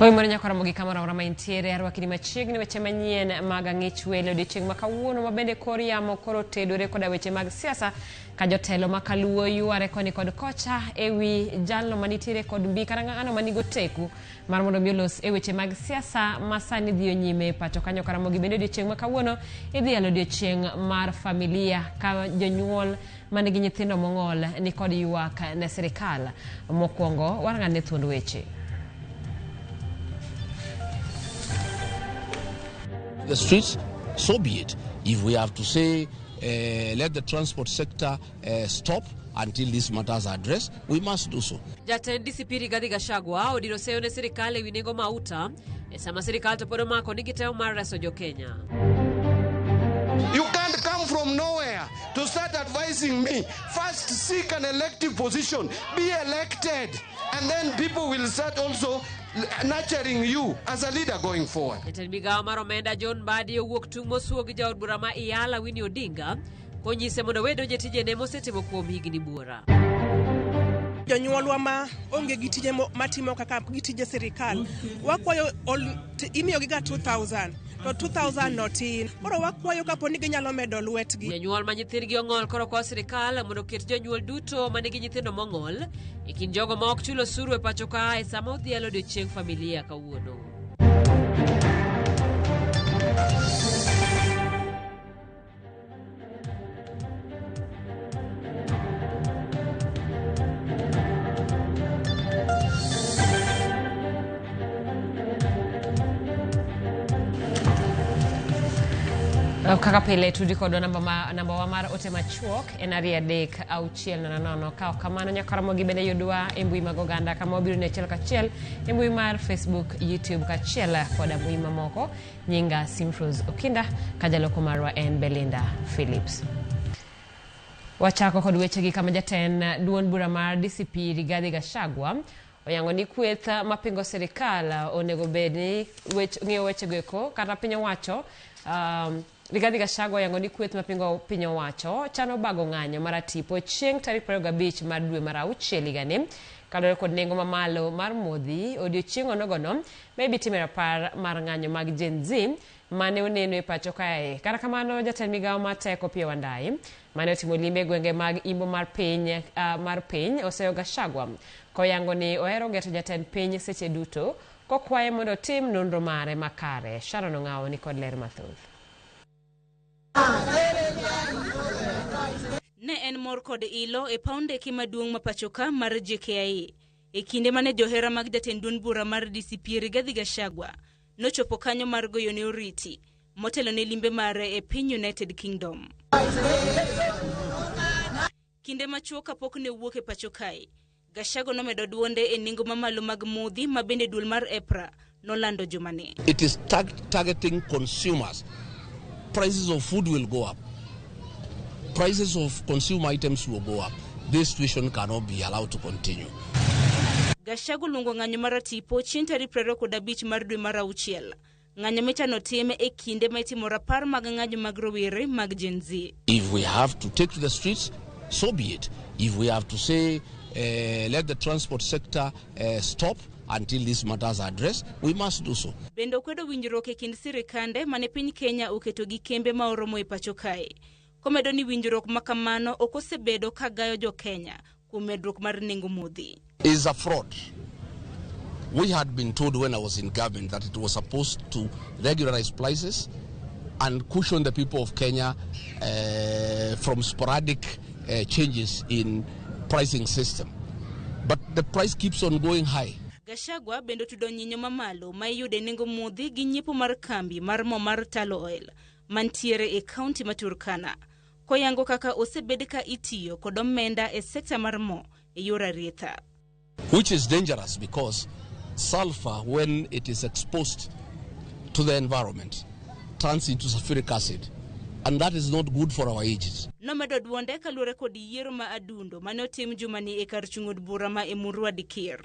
Poi morenya karamogi kamara ora maintiere arwakini machiegni weche manyien mag ang'ich welo odiechieng' ma kawuono mabende kor yamo koro tedore koda weche mag siasa ka jotelo makaluo yware koni kod kocha ewi jalno manitiere kod mbi kata ng'ano manigo teku mar mondo olos e weche mag siasa masani dhi nyime pacho kanyo. Karamogi bende odiechieng' ma kawuono idhi yalo odiechieng' mar familia ka jonyuol manigi nyithindo mong'ol ni kod ywak ne sirikal. Mokwongo warang'ane thuond weche. The streets, so be it. If we have to say, let the transport sector stop until these matters are addressed, we must do so. Jatend DCP Rigathi Gachagua odiro seyo ne sirikal ewi nengo mauta sama sirikal to pod omako ni gitemo mar reso jo-Kenya. You can't come from nowhere to start advising me. First, seek an elective position, be elected, and then people will start also nurturing you as a leader going forward. Jatend migawo mar omenda John Mbadi owuok tung' mosuo gi jaod bura ma Iyala Winnie Odinga konyise mondo wedo jatijene mosetimo kuom higni buora. Jonyuolwa ma onge gi tije matimo kaka gi tije sirikal wakwayo imiyo giga 2000 to 2000 notin koro wakwayo kapo ni ginyalo medo lwetgi. Jonyuol ma nyithindgi ong'ol koro kwa sirikal mondo ket jonyuol duto manigi nyithindo mong'ol e kind jogo ma ok chulo osuru e pacho kae sama odhialo odiechieng' familia kawuono. Kaka pile tudi kodo namba wa mar ote machuok en 3-6-0 ka kamano Karamogi bende yudwa e mbui mag oganda kama wabiro ne achiel kachiel e mbui mar Facebook, YouTube kachiel koda mbui mamoko. Nyinga Simfruz Okinda ka jaloko marwa en Belinda Phillips. Wachako kod wechegi kama jatend duond bura mar DCP Rigathi Gachagua oyango ni kweth mapingo sirikal onego bedni ng'eyo wechego eko kata piny owacho. Rigathi Gachagua yango ni kweth mapingo piny owacho chano bago ng'anyo mar tipo chieng' tarik 25 mar dwe mar auchiel higani kadore kod nengo mamalo mar modhi odiechieng' onogono maybe timera par mar ng'anyo mag Gen Z mane oneno e pacho kae. Kata kamano jatend migawo mar teko Opiyo Wandayi mane otimo limbe gwenge mag imbo mar piny oseyo Gachagua koyango ni ohero geto jatend piny seche duto kokwaye mondo tim nonro mare makare. Sharon Ong'awo ni kod ler mathoth. Ne en mor kod ilo e paundeki maduong' mapachoka mar JKIA e kinde mane johera mag jatend duond bura mar DCP Rigathi Gachagua nochopo kanyo mar goyo ne oriti motelo ne limbe mare e piny United Kingdom. Kinde machuok kapok ne wuok e pachokae, Gachagua nomedo duonde e nengo mamalo mag modhi mabende duol mar EPRA nolando jumane. It is targeting consumers. Prices of food will go up. Prices of consumer items will go up. This situation cannot be allowed to continue. Gachagua luongo ng'anyo mar tipo chieng' tarik 25 mar dwe mar auchiel. Ng'anyo michano time e kinde ma itimo rapar mag ng'anyo mag rowere mag Gen Z. If we have to take to the streets, so be it. If we have to say, let the transport sector stop until these matters are addressed, we must do so. Bendo kwedo winjruok e kind sirikande mane piny Kenya oketo gi kembe ma oromo e pacho kae. Komedo ni winjruok makamano ok osebedo ka gayo jo Kenya kuom medruok mar nengo modhi. Is a fraud. We had been told when I was in government that it was supposed to regularize prices and cushion the people of Kenya from sporadic changes in pricing system. But the price keeps on going high. Gachagua bendo tudo nyinyo mamalo ma iyude nengo modhi gi nyiepo mar kambi mar mo mar Talo Oil mantiere e county ma Turkana koyango kaka osebed ka itiyo kod omenda e sekta mar mo e yor arietha, which is dangerous because sulfur, when it is exposed to the environment, turns into sulfuric acid, and that is not good for our ages. Nomedo duonde kaluore kod yiero ma adundo mane otim jumani e kar chung'od bura ma Emurua Dikir.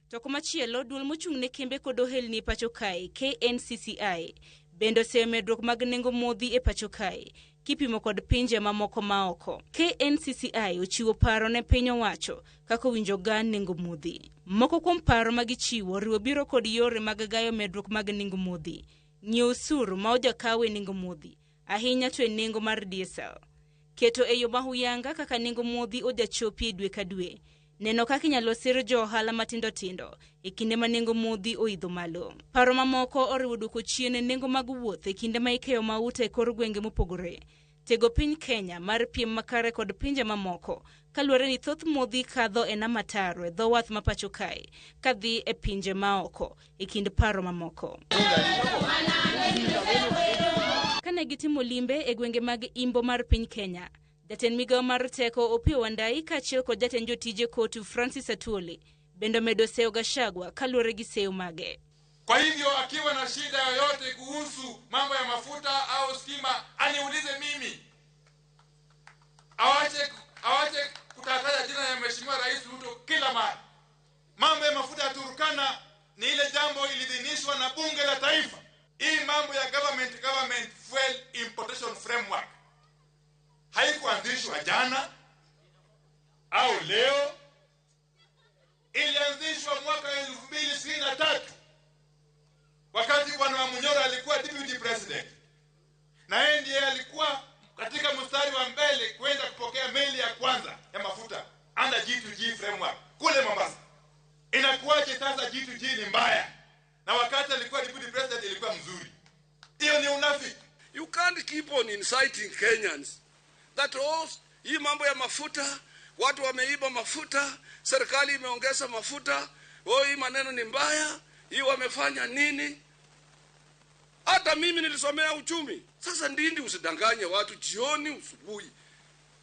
To komachielo duol mochung' ne kembe kod ohelni pacho kae KNCCI bendo se medruok mag nengo modhi e pacho kae kipimo kod pinje mamoko maoko. KNCCI ochiwo paro ne piny owacho kako winjo ga nengo modhi. Moko kuom paro magichiwo riwo biro kod yore mag gayo medruok mag nengo modhi, ng'iewo osuru ma ojakawe nengo modhi, ahinya to e nengo mar diesel, keto e yo mahuyanga kaka nengo modhi ojachopi dwe ka dwe, neno kaka inyalo sir jo ohala matindo tindo e kinde ma nengo modhi oidho malo. Paro mamoko oriwo duoko chien nengo mag wuoth e kinde ma ikeyo mauta e kor gwenge mopogore, tego piny Kenya mar piem makare kod pinje mamoko kaluwore ni thoth modhi kadho e nama taro e dho wath ma pacho kae kadhi e pinje maoko e kind paro mamoko. Kane gitimo limbe e gwenge mag imbo mar piny Kenya, jatend migawo mar teko Opiyo Wandayi kaachiel kod jatend jotije kotu Francis Atwoli bendo medo seyo Gachagua kaluwore gi seyo mage. Kwa hivyo akiwa na shida yoyote kuhusu mambo ya mafuta au stima aniulize mimi. Awache kutataja jina ya Mheshimiwa Rais Ruto kila mara. Mambo ya mafuta ya Turkana ni ile jambo ilidhinishwa na bunge la taifa. Hii mambo ya government fuel importation framework haikuanzishwa jana au leo, ilianzishwa mwaka 2023 wakati Bwana Wamunyoro alikuwa deputy president, na yeye ndiye alikuwa katika mstari wa mbele kwenda kupokea meli ya kwanza ya mafuta under G2G framework kule Mombasa. Inakuwaje sasa G2G ni mbaya na wakati alikuwa deputy president ilikuwa mzuri? Hiyo ni unafiki. You can't keep on inciting Kenyans that hii mambo ya mafuta, watu wameiba mafuta, serikali imeongeza mafuta, hii maneno ni mbaya, hii wamefanya nini? Hata mimi nilisomea uchumi. Sasa ndindi usidanganye watu jioni usubuhi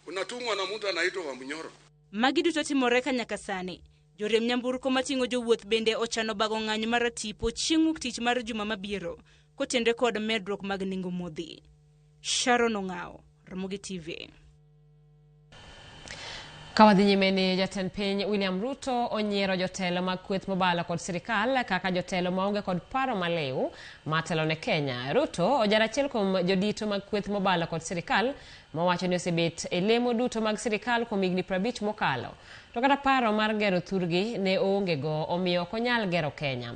unatumwa na mtu anaitwa Wamunyoro. Magidu totimore nyaka sani. Jorem nyamburko matingo jowuoth bende ochano bago ng'anyo mar tipo chieng' tich mar juma mabiro kotendre kod medruok mag nengo modhi. Sharon Ong'ao, Ramogi TV. Kawadhi nyime ni jatend piny William Ruto onyiero jotelo mag kweth mobalo kod sirikal kaka jotelo maonge kod paro maliw matelo ne Kenya. Ruto ojara achiel kuom jodito mag kweth mobalo kod sirikal mawacho ni osebet e lemo duto mag sirikal kuom higni 50 mokalo. To kata paro mar gero thurgi ne oongego omiyo ok onyal gero Kenya.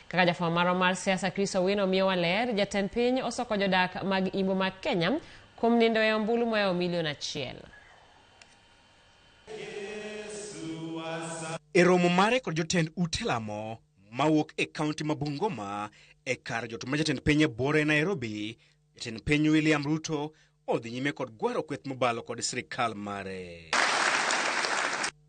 Kaka jafwambo mar siasa Chris Owino miyo waler, jatend piny osoko jodak mag imbo mag Kenya kuom nindo e ombulu moyawo milion 1. E romo mare kod jotend ute lamo mawuok e kaunti ma Bungoma e kar jot ma jatend piny bore Nairobi, jatend piny William Ruto odhi nyime kod gwaro kweth mobalo kod sirikal mare.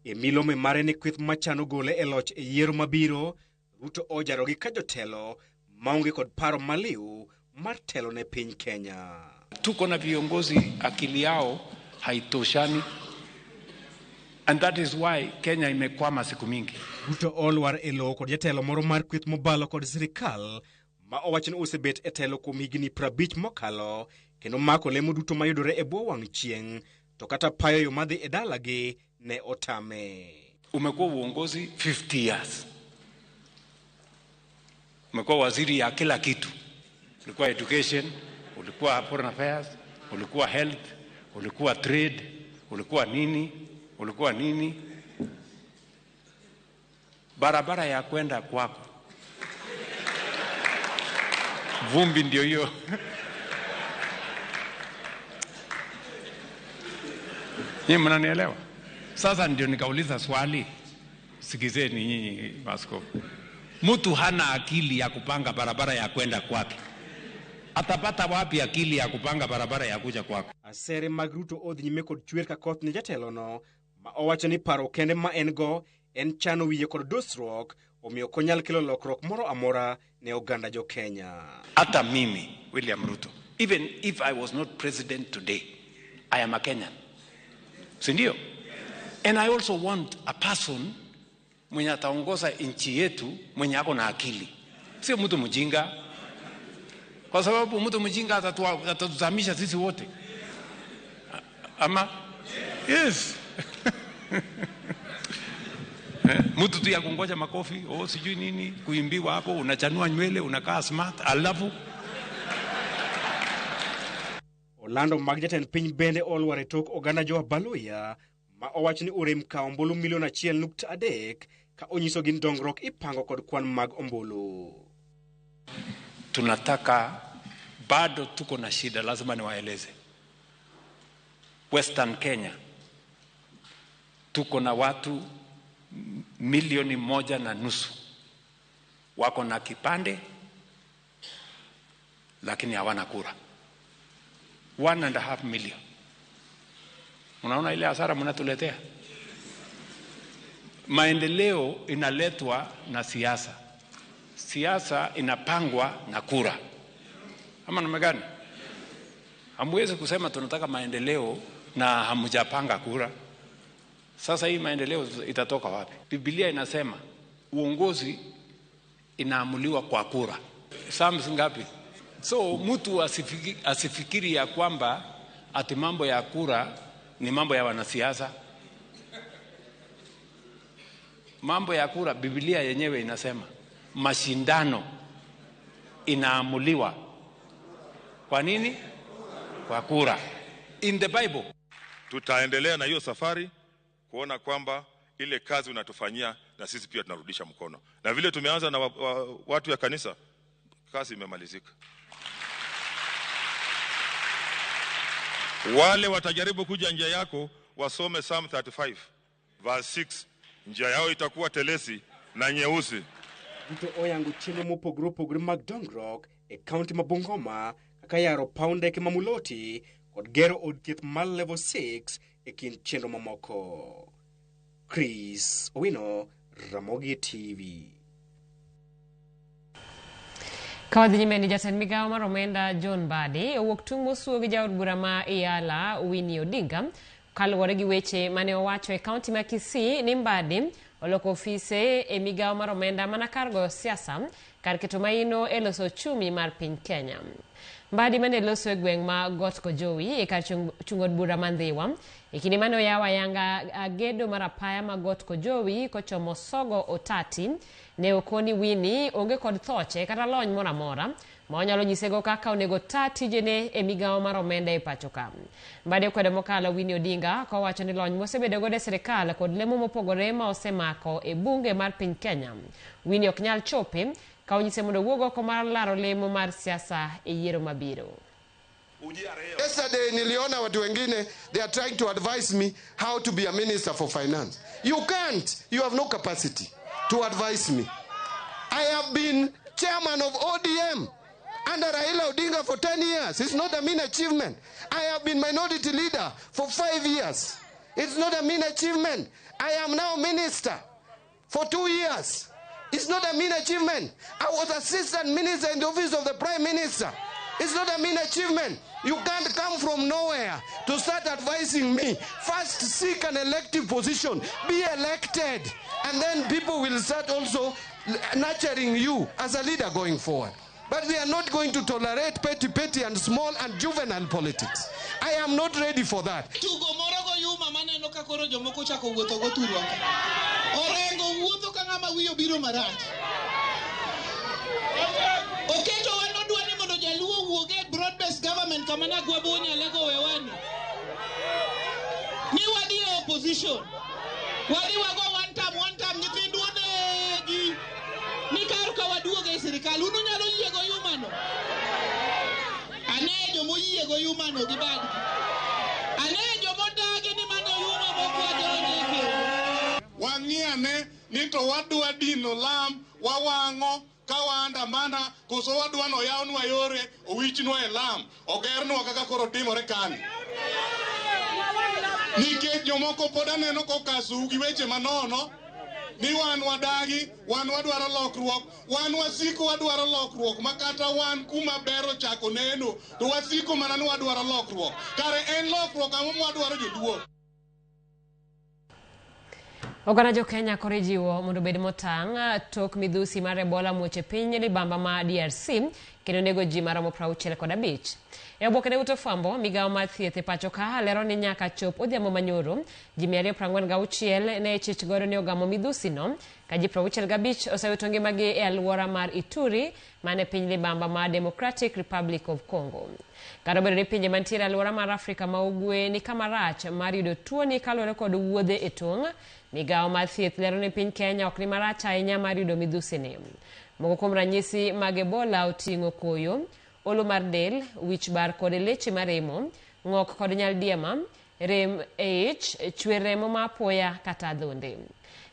E milome mare ne kweth machano gole e loch e yiero mabiro, Ruto ojaro gi ka jotelo maonge kod paro maliw mar telo ne piny Kenya. Tuko na viongozi akili yao haitoshani. And that is why Kenya imekwama siku mingi. Ruto olwar elo kod jatelo moro mar kweth mobalo kod sirikal ma owacho ni osebet e telo kuom higni 50 mokalo kendo mako lemo duto mayudore e bwo wang' chieng' to kata payo yo madhi e dalagi ne otame. Umekuwa uongozi 50 years. Umekuwa waziri ya kila kitu. Ulikuwa education, ulikuwa foreign affairs, ulikuwa health, ulikuwa trade, ulikuwa nini? Barabara ya kwenda kwako vumbi ndio hiyo. Nyinyi mnanielewa? Sasa ndio nikauliza swali. Sikizeni nyinyi maaskofu. Mtu hana akili ya kupanga barabara ya kwenda kwake. Atapata wapi akili ya kupanga barabara ya kuja kwako? Asere mag Ruto odhi nyime kod chwer ka koth ni jatelo no ma owacho ni paro kende ma en go en chano wiye kod dosruok omiyo konyal kelo lokruok moro amora ne oganda jo Kenya. Hata mimi William Ruto, even if I was not president today, I am a Kenyan. Sindio? And I also want a person mwenye ataongoza nchi yetu mwenye ako na akili. Sio mtu mjinga. Kwa sababu mtu mjinga atatuzamisha sisi wote. Ama? Yes. Mtu tu ya kungoja makofi, sijui nini, kuimbiwa hapo, unachanua nywele, unakaa smart, alafu Orlando mag jatend piny bende olwar tok oganda jo Baloya ma owach ni urem ka ombulu milion 1.3 ka onyiso gin dongruok ipango kod kwan mag ombulu. Tunataka bado tuko na shida, lazima niwaeleze. Western Kenya tuko na watu 1.5 milioni wako na kipande lakini hawana kura. 1.5 million. Unaona ile hasara mnatuletea? Maendeleo inaletwa na siasa. Siasa inapangwa na kura. Ama namna gani? Hamwezi kusema tunataka maendeleo na hamjapanga kura. Sasa hii maendeleo itatoka wapi? Biblia inasema uongozi inaamuliwa kwa kura. Psalms ngapi? So mtu asifikiri ya kwamba ati mambo ya kura ni mambo ya wanasiasa. Mambo ya kura, Biblia yenyewe inasema mashindano inaamuliwa kwa nini? Kwa kura. In the Bible. Tutaendelea na hiyo safari kuona kwamba ile kazi unatufanyia na sisi pia tunarudisha mkono. Na vile tumeanza na watu ya kanisa, kazi imemalizika. Wale watajaribu kuja njia yako wasome Psalm 35 verse 6. Njia yao itakuwa telesi na nyeusi. Mto oyangu chenro mopogore mag dongruok e kaunti ma Bungoma kaka yaro paunde ke mamuloti kod gero od thieth mar level 6 e kind chenro mamoko. Chris Owino, Ramogi TV. Kawadhi nyime ni jatend migawo mar omenda John Mbadi owuok tung' mosuo gi jaod bura ma Iyala Winnie Odinga kaluwore gi weche mane owacho e kaunti ma Kisii ni Mbadi oloko ofise e migawo mar omenda mana kar goyo siasa kar keto maino e loso chumi mar piny Kenya. Mbadi mane loso e gweng' ma Got Kojowi e kar chung'od bura Mandhiwa e kinde mane oyawo ayanga gedo mar apaya ma Got Kojowi kochomo Sogo Otati ne okoni Winnie onge kod thoche kata lony moro amora ma onyalo nyisego kaka onego ta tijene e migawo mar omenda e pacho ka. Mbadi okwedo mokalo Winnie Odinga kowacho ni lony mosebedo godo e sirikal kod lemo mopogore ma osemako e bunge mar piny Kenya. Winnie ok nyal chope ka onyise mondo wuog oko mar laro lemo mar siasa e yiero mabiro. Yesterday niliona watu wengine, they are trying to advise me how to be a minister for finance. You can't. You have no capacity to advise me. I have been chairman of ODM under Raila Odinga for 10 years. It's not a mean achievement. I have been minority leader for 5 years. It's not a mean achievement. I am now minister for 2 years. It's not a mean achievement. I was assistant minister in the office of the prime minister. It's not a mean achievement. You can't come from nowhere to start advising me. First, seek an elective position. Be elected. And then people will start also nurturing you as a leader going forward. But we are not going to tolerate petty and small and juvenile politics. I am not ready for that. Broad-based government kamana gwabonya lego wewani ni wadi opposition wadi wago one time nyithinduone gi ni karuka waduoge sirikal unu nyalo yiego yumano anejo moyiego yumano gi badgi anejo modagi ni mano yuma mokwajoneke Wangiane ni to wadwa dino lam wawango kawanda mana koso wadwa no yawnwa yore owichnwa e lam ogernwa kaka koro timore kani nikech jomoko pod aneno kokasu gi weche manono ni wan wadagi wan wadwaro lokruok wan wasiko wadwaro lokruok makata wan kuma bero chako neno to wasiko mana ni wadwaro lokruok kare en lokruok amo wadwaro joduo. Oganda jo Kenya koro jiwo mondo bed motang' tok midhusi mar Ebola muoche piny libamba ma DRC kendo nego ji maromo 65. E oboke ne utofwambo migawo mar thieth e pacho ka lero ni nyaka chop odhiambo manyoro ji 246 ne chich godo ni ogamo midhusi no ka ji 65 osewito ngimagi e alwora mar Ituri mane piny libamba mar Democratic Republic of Congo. Kata obedo ni pinje mantiere alwora mar Afrika ma ugwe ni kama rach mar yudo tuoni kaluwore kod wuodhe e tong', migawo mar thieth lero ni piny Kenya ok ni marach ahinya mar yudo midhusi ni. Moko kuom ranyisi mag Ebola oting'o koyo, olo mar del, wich bar kod leche maremo, ng'ok kod nyaldiema, rem e ich, chwer remo ma apoya kata adhonde.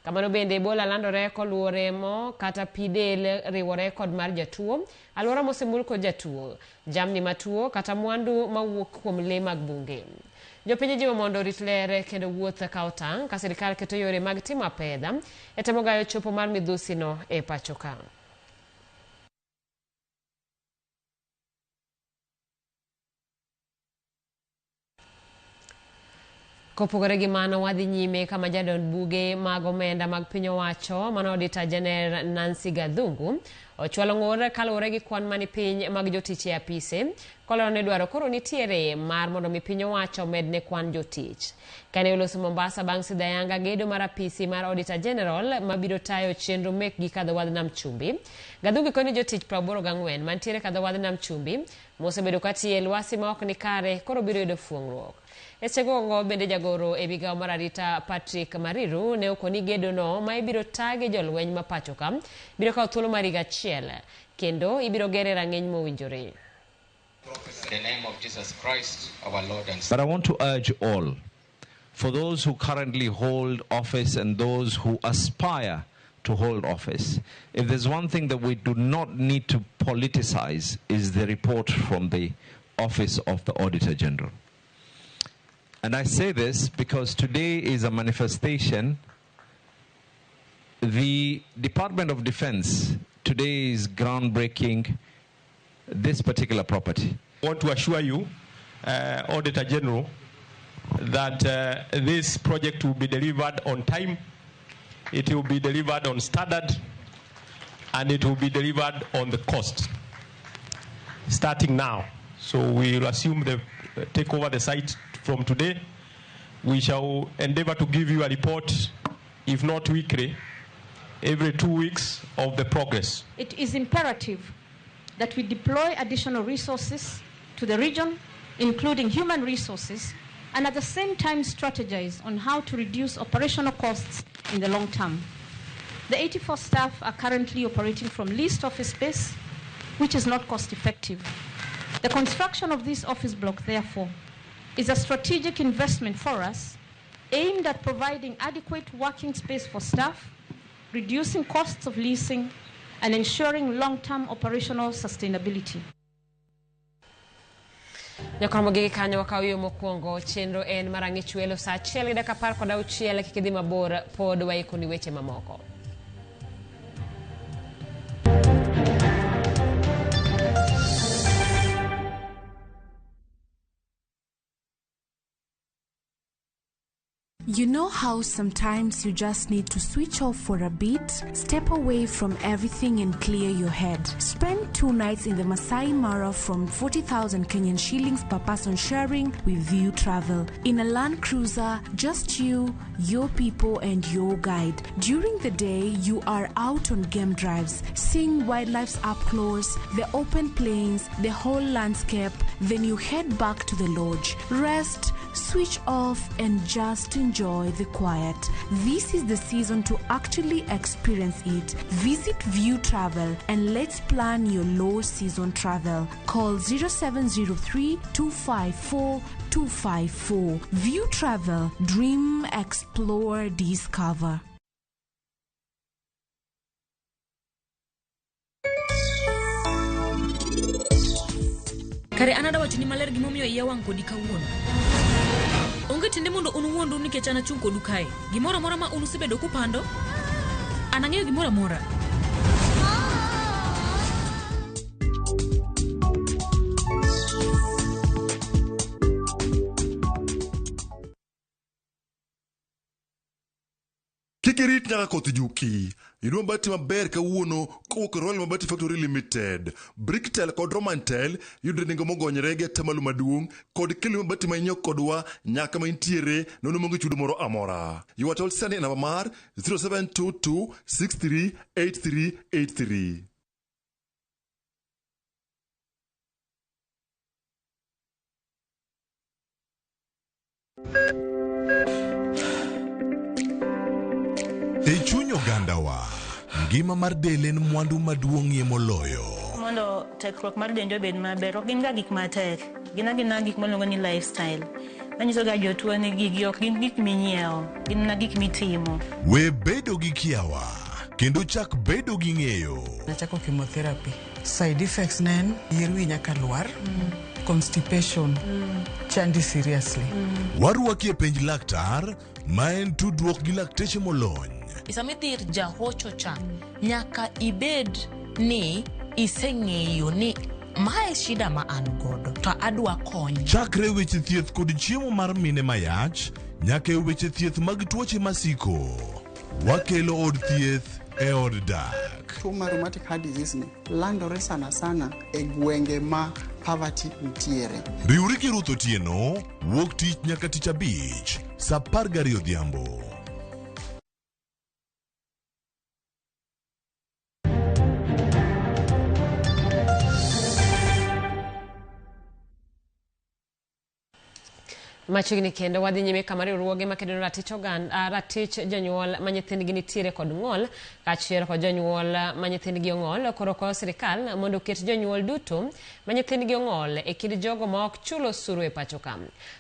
Kamano bende Ebola landore koluwo remo kata pi del riwore kod mar jatuo, alwora mosemul kod jatuo, jamni matuo kata mwandu mawuok kuom le mag bunge. Jopiny jiwo mondo orit ler kendo wuoth ka otang' ka sirikal keto yore mag timo apedha e temo gayo chopo mar midhusi no e pacho ka. Kopogore gi mano wadhi nyime kama jadon buge mag omenda mag piny owacho mano Auditor General Nancy Gathungu ochwalo ng'ur kaluwore gi kwan mani piny mag jotich e apise kolero ne dwaro koro nitiere mar mondo mi piny owacho med ne kwan jotich. Kane oloso Mombasa bang' sidho ayanga gedo mar apisi mar Auditor General mabiro tayo chenro mek gi kadho wadh Nam Chumbi, Gathungu koni jotich 84 mantiere kadho wadh Nam Chumbi mosebedo katiyo e lwasi ma ok ni kare koro biro yudo fuong'ruok. Esegongo bende jagoro e migawo mar arita Patrick Mariru ne okoni gedo no ma ibiro tage jolweny ma pacho ka biro kawo thuolo mar higa achiel kendo ibiro gere rang'eny mowinjore. In the name of Jesus Christ, our Lord and Savior. But I want to urge all, for those who currently hold office and those who aspire to hold office, if there's one thing that we do not need to politicize is the report from the Office of the Auditor General. And I say this because today is a manifestation. The Department of Defense today is groundbreaking this particular property. I want to assure you, Auditor General, that this project will be delivered on time, it will be delivered on standard, and it will be delivered on the cost, starting now. So we will assume take over the site from today. We shall endeavor to give you a report, if not weekly, every 2 weeks of the progress. It is imperative that we deploy additional resources to the region, including human resources, and at the same time strategize on how to reduce operational costs in the long term. The 84 staff are currently operating from leased office space, which is not cost effective. The construction of this office block, therefore, is a strategic investment for us aimed at providing adequate working space for staff, reducing costs of leasing, and ensuring long-term operational sustainability. Nyakoromo gi kanyo wakaw yo mokwongo chenro en marang'ich welo sa 1:16 kikidhi mabor pod waikoni weche mamoko. You know how sometimes you just need to switch off for a bit, step away from everything and clear your head. Spend 2 nights in the Masai Mara from 40,000 Kenyan shillings per person sharing with View Travel. In a Land Cruiser, just you, your people and your guide. During the day, you are out on game drives, seeing wildlife up close, the open plains, the whole landscape. Then you head back to the lodge. Rest, switch off and just enjoy the quiet. This is the season to actually experience it. Visit View Travel and let's plan your low season travel. Call 0703 254 254. View Travel. Dream, explore, discover. Kare anada wachini maler gimomiyo iya wang' kodi kawuono. Onge tinde mondo unuwondu nikech ana chung' kodu kae. Gimoro amora ma unusebedo kupando, anang'eyo gimoro amora. Kik Kikirit nyaka koth juki. Yudwa mabati maber kawuono kowuok Royal Mabati Factory Limited. Bricktel kod Romantel yudre nengo mogonyore gi atamalo maduong' kod kelo mabati manyok kodwa nyaka maintiere nono monge chudo moro amora. You are told send in number mar 0722 638383. E chuny ogandawa, ngima mar del en mwandu maduong'ie moloyo. Mondo tekruok mar dende obed maber, ok gin ga gik matek. Gin gik maluongo ni lifestyle. Manyiso ga jotuo ni gigi ok gin gik minyiewo, gin gik mitimo. We bedo gi kiawa, kendo chak bedo gi ng'eyo. Nachako chemotherapy. Side effects nen, yier wi nyaka lwar, constipation, chandi seriously. Warwaki e penj laktar, ma en tudruok gi lakteche molony. Isami dhir jahocho cha, nyaka ibed ni iseng'eyo ni mae shida ma an godo, to adwa kony. Chakre weche thieth kod chiemo mar mine mayach, nyaka e weche thieth mag tuoche masiko. Wakelo od thieth e od dak. Tuo mar rheumatic heart disease ni landore sana e gwenge ma poverty ntiere. Riwri gi Ruth Otieno, wuok tich nyaka tich abich, saa 12 odhiambo. Machiegni kendo wadhi nyime kama riwruoge makedo ratich jonyuol ma nyithindgi nitiere kod ng'ol kaachiel kod jonyuol ma nyithindgi ong'ol koro kwayo sirikal mondo oket jonyuol duto ma nyithindgi ong'ol e kind jogo ma ok chulo osuru e pacho ka.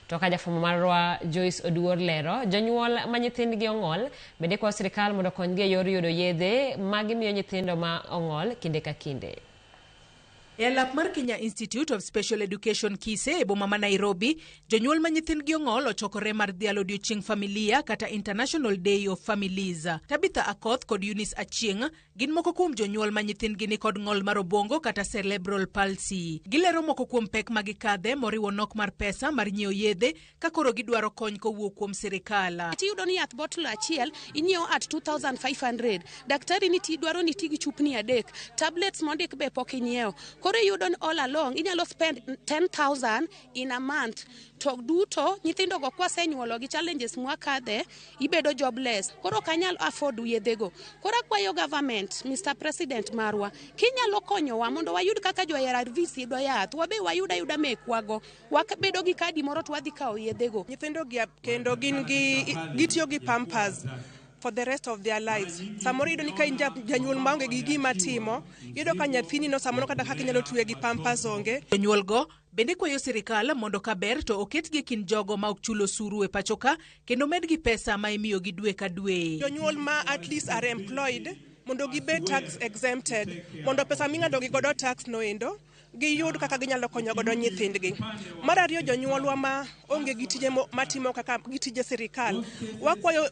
To ka jafwambo marwa Joyce Oduor lero, jonyuol ma nyithindgi ong'ol bende kwayo sirikal mondo okonygi e yor yudo yedhe ma gimiyo nyithindo ma ong'ol kinde ka kinde. E alap mar Kenya Institute of Special Education Kise e boma ma Nairobi, jonyuol ma nyithindgi ong'ol ochokore mar dhialo odiochieng' familia kata International Day of Families. Tabitha Akoth kod Eunice Achieng' gin moko kuom jonyuol ma nyithindgi ni kod ng'ol mar obwongo kata cerebral palsy. Gilero moko kuom pek ma gikadhe moriwo nok mar pesa mar nyiewo yedhe ka koro gidwaro kony kowuok kuom sirikal. Tiyudo ni yath bottle achiel inyiewo at 2,500. Daktari ni tidwaro ni tigi chupni 3. Tablets mondik be pok inyiewo. Koro iyudo ni all along inyalo spend 10,000 in a month. To duto nyithindo go kwasenyuolo gi challenges mwakadhe ibedo jobless. Koro kanyal afford yedhego. Koro akwayo government, Mr. President marwa, kinyalo konyowa mondo wayud kaka jo ARVs yudo yath. Wabe wayuda yuda mekwago. Wabedo gi kadi moro to wadhi kawo yedhego. Nyithindo gi kendo gitiyo gi Pampers for the rest of their lives. Samoro yudo ni ka janyuol maonge gi gima timo, yudo ka nyathini no samoro kata kaka inyalo tuye gi Pampers onge. Jonyuol go bende kwayo sirikal mondo kaber to oketgi kin jogo ma ok chulo osuru e pachoka kendo medgi pesa ma imiyo gi dwe ka dwe. Jonyuol ma at least are employed mondo gibed tax exempted, mondo pesa ming'ado gi godo tax no endo giyud kaka ginyalo konyo godo nyithindgi. Mar ariyo, jonyuolwa ma onge gi tije matimo kaka gitije sirikal, wakwayo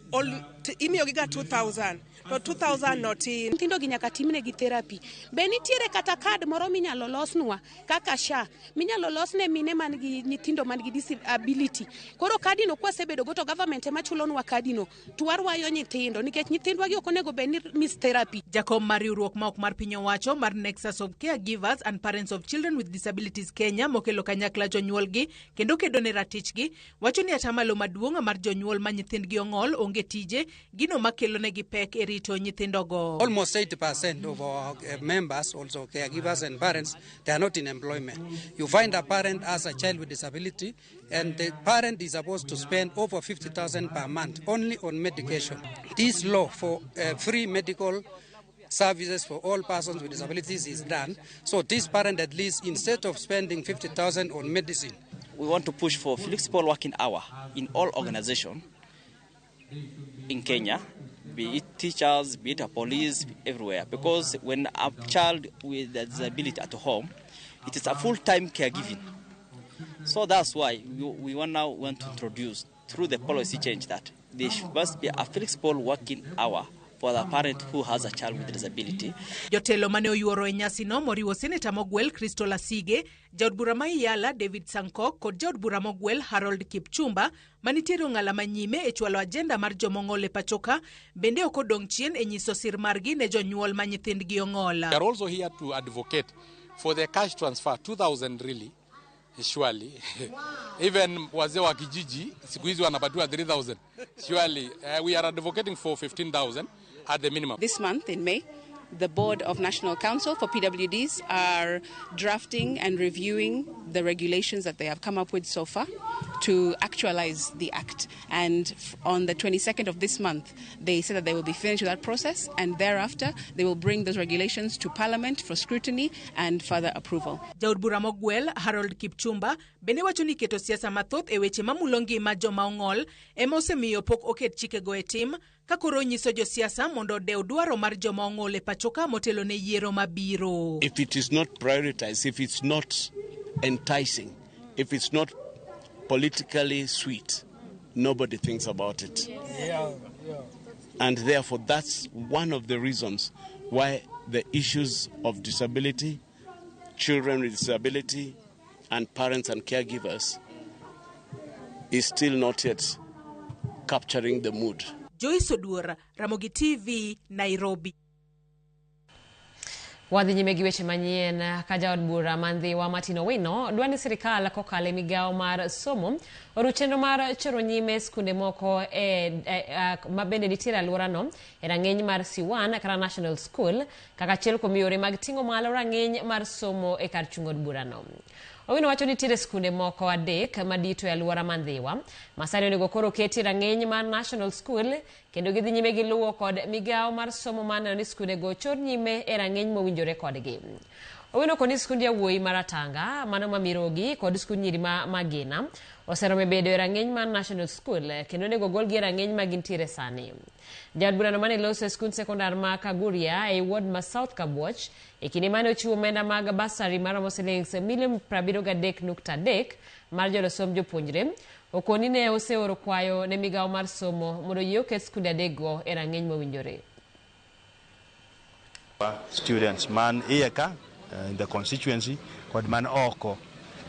imiyo gi ga 2,000 to 2,000 notin. Nyithindo gi nyaka timne gi therapy. Be nitiere kata kad moro minyalo losnwa kaka SHA minyalo losne mine man gi nyithindo man gi disability. Koro kadino kwasebedo go to government ema chulonwa kadino to warwayo nyithindo nikech nyithindwa gi ok onego bed ni miss therapy. Jakom mar riwruok ma ok mar piny owacho mar Nexus of Caregivers and Parents of Children with Disabilities Kenya mokelo kanyakla jonyuolgi kendo kedo ne ratichgi wacho ni atamalo maduong' mar jonyuol ma nyithindgi ong'ol onge tije gino makelo negi pek e rito nyithindogo. Almost 80% of our members, also caregivers and parents, they are not in employment. You find a parent has a child with disability and the parent is supposed to spend over 50,000 per month only on medication. This law for free medical services for all persons with disabilities is done. So this parent, at least, instead of spending 50,000 on medicine. We want to push for flexible working hour in all organizations in Kenya, be it teachers, be it a police, everywhere. Because when a child with a disability at home, it is a full-time caregiving. So that's why we now want to introduce, through the policy change, that there must be a flexible working hour for the parent who has a child with disability. Jotelo mane oyuoro e nyasi no moriwo Senator Mogwel Crystal Asige, Jaod Bura ma Iyala David Sankok kod Jaod Bura Mogwel Harold Kipchumba manitiere ng'ala manyime e chwalo agenda mar jomong'ol e pachoka bende ok odong' chien e nyiso sir margi ne jonyuol ma nyithindgi ong'ola. We are also here to advocate for the cash transfer 2,000 really. Surely, even wazee wa kijiji siku hizi wanapatiwa 3,000. Surely, we are advocating for 15,000 at the minimum. This month in May, the Board of National Council for PWDs are drafting and reviewing the regulations that they have come up with so far to actualize the Act. And on the 22nd of this month, they said that they will be finished with that process, and thereafter they will bring those regulations to Parliament for scrutiny and further approval. Jaod Bura Mogwel Harold Kipchumba bende wacho ni keto siasa mathoth e weche mamulo ngima joma ong'ol ema osemiyo pok oket chikego e tim, ka koro nyiso josiasa mondo odew dwaro mar joma ong'ol e pachoka motelo ne yiero mabiro. If it is not prioritized, if it's not enticing, if it's not politically sweet, nobody thinks about it. And therefore, that's one of the reasons why the issues of disability, children with disability, and parents and caregivers is still not yet capturing the mood. Joyce Oduor, Ramogi TV, Nairobi. Wadhi nyime gi weche manyien ka Jaod Bura Mandhiwa Martin Owino dwani sirikal kokalo migawo mar somo oru chenro mar choro nyime skunde moko mabende nitiere alworano e rang'iny mar C1 kata National School kaka achiel kuom yore mag ting'o malo rang'iny mar somo e kar chung od burano. Owino wacho ni nitiere skunde moko 3 madito e alwora Mandhiwa masani onego koro keti rang'iny mar National School kendo gidhi nyime gi luwo kod migawo mar somo maneno ni skunde go chor nyime e rang'iny mowinjore kodgi. Owino koni skund yawuoyi mar Atanga, mano ma Mirogi kod skund nyiri ma Magina oserome bedo e rang'iny mar National School kendo onego golgi e rang'iny ma gintiere sani. Jaod burano mane loso e skund sekondar ma Kaguria e ward ma South Kabuoch e kinde mane ochiwo omenda mag basari maromo silings $73.3 mar jolosomb jopuonjre okoni ne oseoro kwayo ne migawo mar somo mondo yie oket skunde 3 go e rang'iny mowinjore. Students man ieka in the constituency kod man oko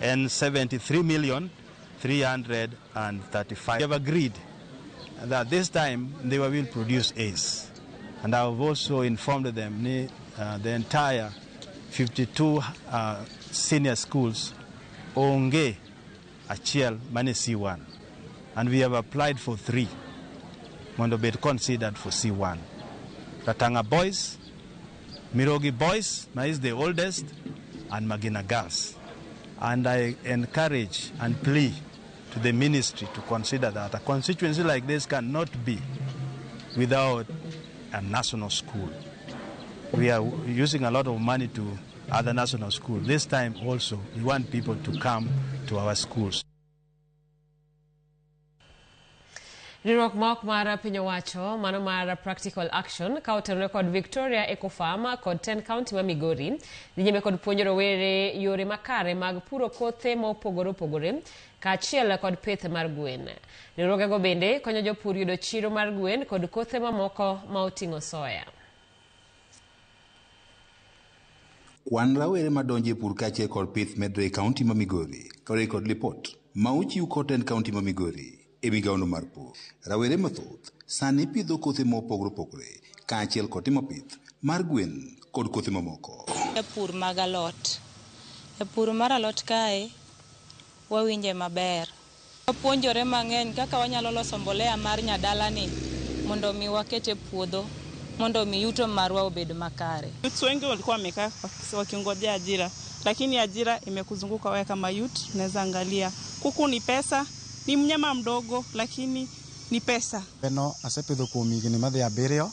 and 73,335. We have agreed that this time they will produce A's, and I have also informed them the entire 52 senior schools onge achiel mane C1, and we have applied for 3 mondo be considered for C1. Ratanga boys, Mirogi boys is the oldest, and Magina girls. And I encourage and plea to the ministry to consider that a constituency like this cannot be without a national school. We are using a lot of money to other national schools. This time also, we want people to come to our schools. Riwruok mok mar piny owacho mano mar Practical Action ka otenore kod Victoria Ecofarm kod 10 County ma Migori dhi nyime kod puonjo rowere yore makare mag puro kothe mopogore opogore ka achiel kod pith mar gwen. Riwruogego bende konyo jopur yudo chiro mar gwen kod kothe mamoko ma oting'o soya. Kwan rawere madonje pur kachiel kod pith medre e kaunti ma Migori kore kod lipot ma ochiw kod 10 County ma Migori e migawono mar pur. Rawere mathoth sani pidho kothe mopogore opogore kaachiel kod timo pith mar gwen kod kothe mamoko. E pur mag alot. E pur mar alot kae wawinje maber. Wapuonjore mang'eny kaka wanyalo loso mbolea mar nyadalani mondo mi wakete puodho mondo mi yuto marwa obed makare. Youth wengi walikuwa wamekaa wakingojea ajira, lakini ajira imekuzunguka wewe kama youth, unaweza angalia. Kuku ni pesa, ni mnyama mdogo lakini ni pesa. Gweno asepidho kuom higni madhi 7.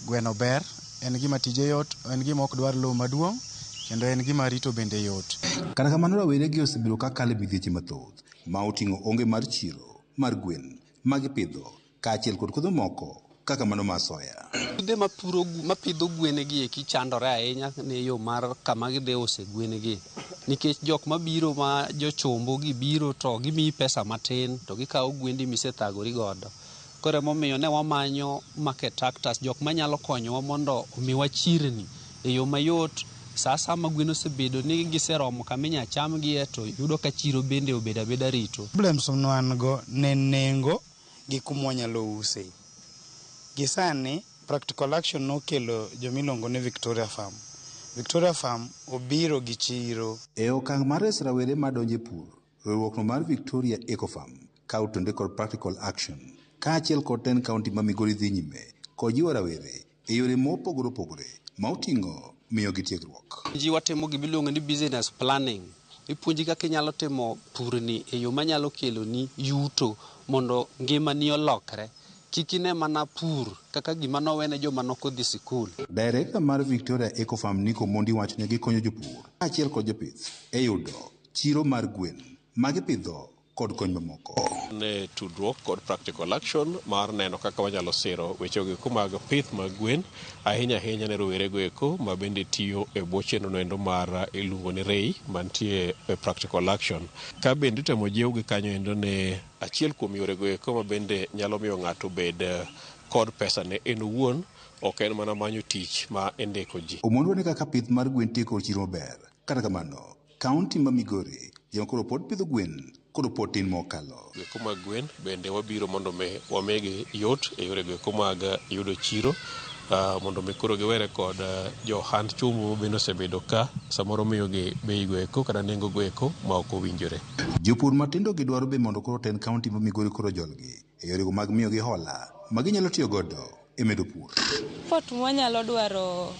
Gweno ber, en gima tije yot, en gima ok dwar lowo maduong' kendo en gima rito bende yot. Kata kamano raweregi osebiro ka kale midhieche mathoth ma oting'o onge mar chiro mar gwen ma gipidho kaachiel kod kothe moko kaka mano mar soya. Ude mapidho gwenegi eki chandore ahinya ne yo mar kama gidhi use gwenegi, nikech jok mabiro ma jochombo gibiro to gimiyi pesa matin to gikawo gwendi misethagori godo. kore momiyo ne wamanyo market actors jok manyalo konyowa mondo omiwa chirni e yo mayot. Sasa ma gweno osebedo ni giseromo kaminya chamgie to yudo ka chiro bende obedo abeda rito. Problems mwan go ne nengo gi kumwanyalo use. Gisani practical action nokelo jomilongo ne Victoria Farm. Victoria Farm obiro gi chiro. E okang' mar res rawere madonje pur, riwruokno mar Victoria Eco Farm kawo tonde kod practical action kaachiel kod 10 kaunti ma Migori dhi nyime kod jiwo rawere e yore mopogore opogore ma oting'o miyo gi tiegruok. Ji watimo gimiluongo ni business planning. Ipuonji kaka inyalo timo purni e yo manyalo kelo ni yuto mondo ngimani olokre. Kikine mana pur kaka gima nowene joma nokodhi sikul. Director mar Victoria Eco Farm Nico Mondi wacho ne gikonyo jopur kaachiel kod jopith e yudo chiro mar gwen ma gipidho kod kony mamoko. Ne tudruok kod practical action mar neno kaka wanyalo siro wechego mag pith mag gwen ahinya ne rowerego eko ma bende tiyo e bwo chenro endo mar iluongo ni REI mantie e practical action. Ka bende temo jiwgi kanyo endo ne achiel kuom yorego eko ma bende nyalo miyo ng'ato bed kod pesa ne en owuon, ok en mana manyo tich ma indiko ji. Omonwa ni kaka pith mar gwen tieko chiro maber. Kata kamano, kaunti ma Migori koro pod pidho gwen kod potin mokalo. Eko mag gwen bende wabiro mondo wamegi yot e yore eko mag yudo chiro mondo koro giwere kod johand chumo bende osebedo ka samoro miyo gi bei go eko kata nengo go eko ma ok owinjore. Jopur matindo gidwaro be mondo koro 10 kaunti ma Migori koro jolgi e yore mag miyo gi hola ma ginyalo tiyo godo e medo pur. Pot mwanyalo dwaro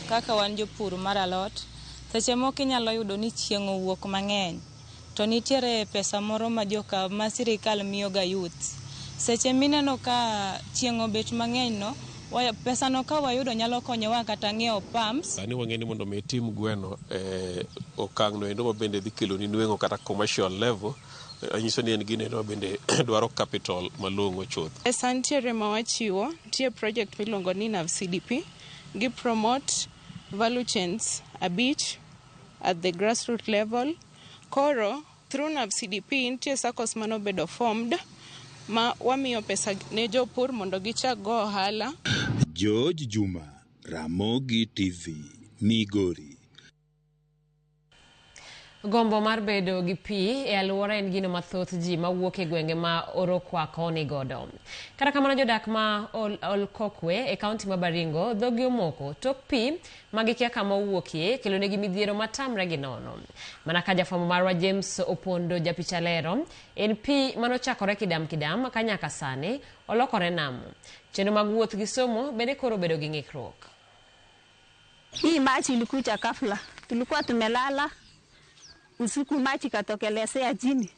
kaka wan jopur mar alot, seche moko inyalo yudo ni chieng' owuok mang'eny to nitiere pesa moro ma sirikal miyo ga youth. Seche mineno ka chieng' obet mang'eny no, pesa no ka wayudo nyalo konyowa kata ng'iewo pumps. Ani wang'eni mondo tim gweno okang' no endo ma bende dhi kelo ni nweng'o kata commercial level. Anyiso ni en gino bende dwaro capital malong'o chuth. Pesa nitiere ma wachiwo, nitie project miluongo ni NAV CDP, gi promote value chains abich at the grassroots level. Koro through NAV CDP nitie SACCOs manobedo formed ma wamiyo pesa ne jopur mondo gichak go ohala. George Juma, Ramogi TV, Migori. Gombo mar bedo gi pi e alwora en gino mathoth ji mawuok e gwenge ma oro kwako ni godo. Kata kamano jodak ma Olkokwe e kaunti ma Baringo dhogi omoko tok pi magikia kama owuokie kelo negi midhiero matamre gi nono. Mana ka jafwambo marwa James Opondo japicha lero en pi manochakore kidam ka nyaka sani olokore nam. Chenro mag wuoth gi somo bende koro bedo gi ng'ikruok. Hii maji ilikuja ghafla. Tulikuwa tumelala usiku maji katokelezea chini.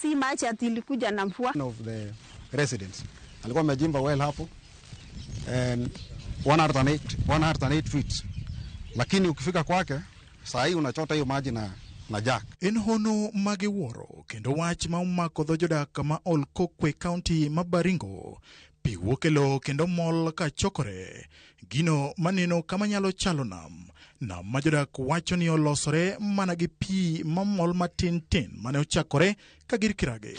Si maji ati ilikuja na mvua. Of the residents alikuwa amejimba well hapo and 108 feet, lakini ukifika kwake saa hii unachota hiyo maji na jack. En hono magiwuoro kendo wach ma umako dho jodak ma Olkokwe County ma Baringo. Pi wuok e lowo kendo mol ka chokore. Gino maneno kama nyalo chalo nam ma jodak wacho ni olosore mana gi pi mamol matin mane ochakore ka gir kirage.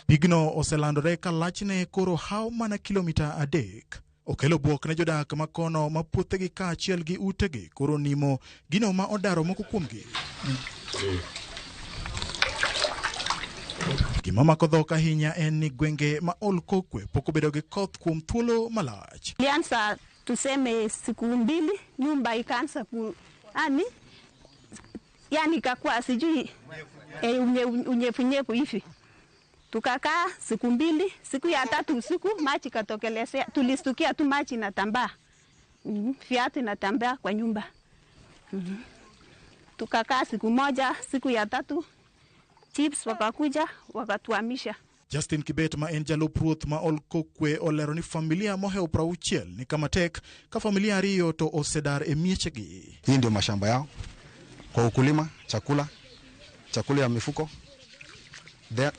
Pigno oselandore ka lachne koro haw mana kilomita 3. Okelo buok ne jodak makono ma puothegi kaachiel gi utegi koro nimo gino ma odaro moko kuomgi. Gima mako dhok ahinya en ni gwenge ma Olkokwe pok obedo gi koth kuom thuolo malach. Ilianza tuseme siku 2 nyumba ikaanza yani ikakuwa sijui unyevu hivi. Tukakaa siku 2, siku ya 3 usiku maji katokelezea, tulistukia tu maji inatambaa. Viatu inatambaa kwa nyumba. Tukakaa siku moja, siku ya 3 chips wakakuja wakatuamisha. Justin Kibet ma en jalup ruoth ma Olkokwe olero ni familia mohew 60 ni kama tek ka familia ariyo to osedar e miechegi. Hii ndio mashamba yao kwa ukulima, chakula ya mifuko.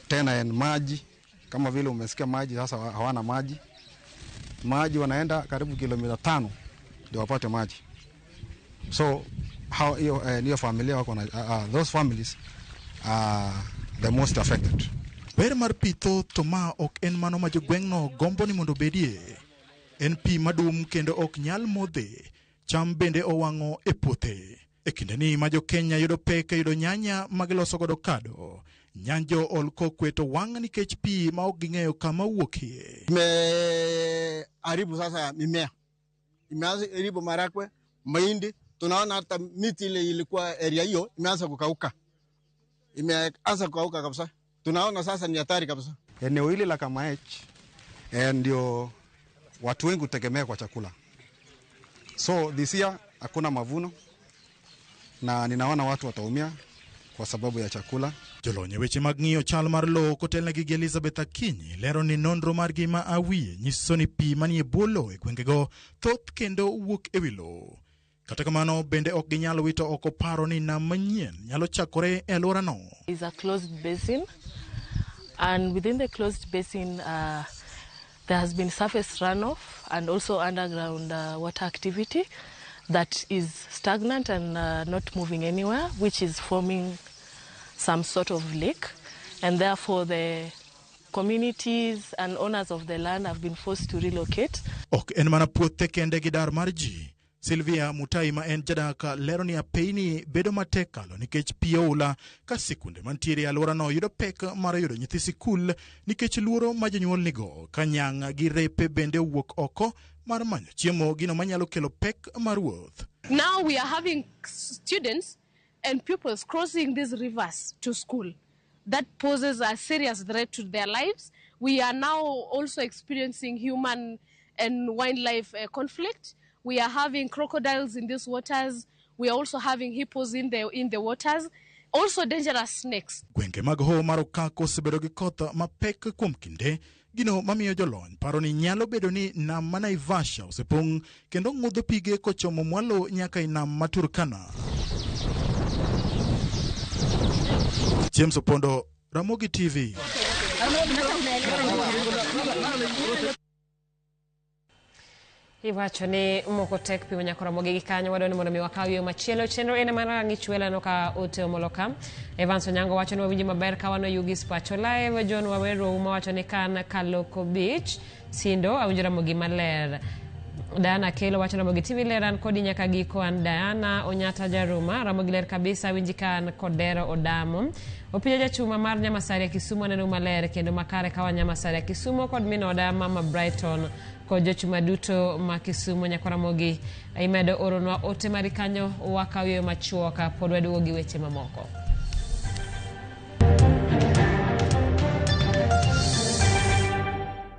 Tena en maji, kama vile umesikia maji, sasa hawana maji. Maji wanaenda karibu kilomita 5 ndio wapate maji. So how hiyo familia wako na those families are the most affected. Ber mar pitho to ma ok en mano ma jogweng'no gombo ni mondo bedie. En pi madum kendo ok nyal modhe. Cham bende owang'o e puothe. E kinde ni ma jo Kenya yudo pek yudo nyanya magiloso godo kado. Nyanjo Olkokwe to wang' nikech pi ma ok ging'eyo kama wuokie. Haribu sasa mimea. Imeanza haribu marakwe, mahindi. Tunaona hata miti ile ilikuwa area hiyo imeanza kukauka. Imeanza kukauka kabisa. Tunaona sasa ni hatari kabisa. Eneo hili la Kamaech ndio watu wengi hutegemea kwa chakula. So this year hakuna mavuno na ninaona watu wataumia kwa sababu ya chakula. Jolonye weche mag ng'iyo chal mar lowo kotelnegi gi Elizabeth Akinyi lero ni nonro margi ma awiye nyiso ni pi manie bwo lowo e gwengego thoth kendo wuok e wi lowo. Kata kamano bende ok ginyalo wito oko paro ni nam manyien nyalo chakore e alworano. Is a closed basin, and within the closed basin there has been surface runoff and also underground water activity that is stagnant and not moving anywhere, which is forming some sort of lake, and therefore the communities and owners of the land have been forced to relocate. Ok en mana puothe kende gi dar mar ji. Sylvia Mutai ma en jadaka lero ni apeini bedo matek kalo nikech pi oula ka sikunde mantiere alworano yudo pek mar yudo nyithi sikul nikech luoro ma jonyuol nigo ka nyang' gi repe bende wuok oko mar manyo chiemo gino manyalo kelo pek mar wuoth. Now we are having students and pupils crossing these rivers to school. That poses a serious threat to their lives. We are now also experiencing human and wildlife conflict. We are having crocodiles in these waters. We are also having hippos in the waters. Also dangerous snakes. Gwenge mag ho mar Okako osebedo gi koth mapek kuom kinde. Gino mamiyo jolony paro ni nyalo bedo ni nam ma Naivasha osepong' kendo ng'udho pige kochomo mwalo nyaka i nam ma Turkana. James Opondo, Ramogi TV. Iwacho ni moko tek pi manyako Ramogi gi kanyo wadoni mondo mi wakaw yo machielo chenro ene mana ng'ichwela no ka ote omoloka. Evans Onyango wacho ni wawinji maber ka wano yugi spacho live. John Wawero uma wacho ni kan Kaloko Beach Sindo awinjo Ramogi maler. Diana Kelo wacho Ramogi TV leran kodi nyaka giko an Diana Onyata Jaruma Ramogi ler kabisa winji kan Kodero Odamo. Opija jachuma mar Nyamasari ya Kisumu neno maler kendo makare kawa Nyamasari ya Kisumu kod mino Odama ma Brighton kod jachuma duto ma Kisumu nyako Ramogi imedo oronwa ote marikanyo wakawiyo machuoka pod waduogo gi weche mamoko.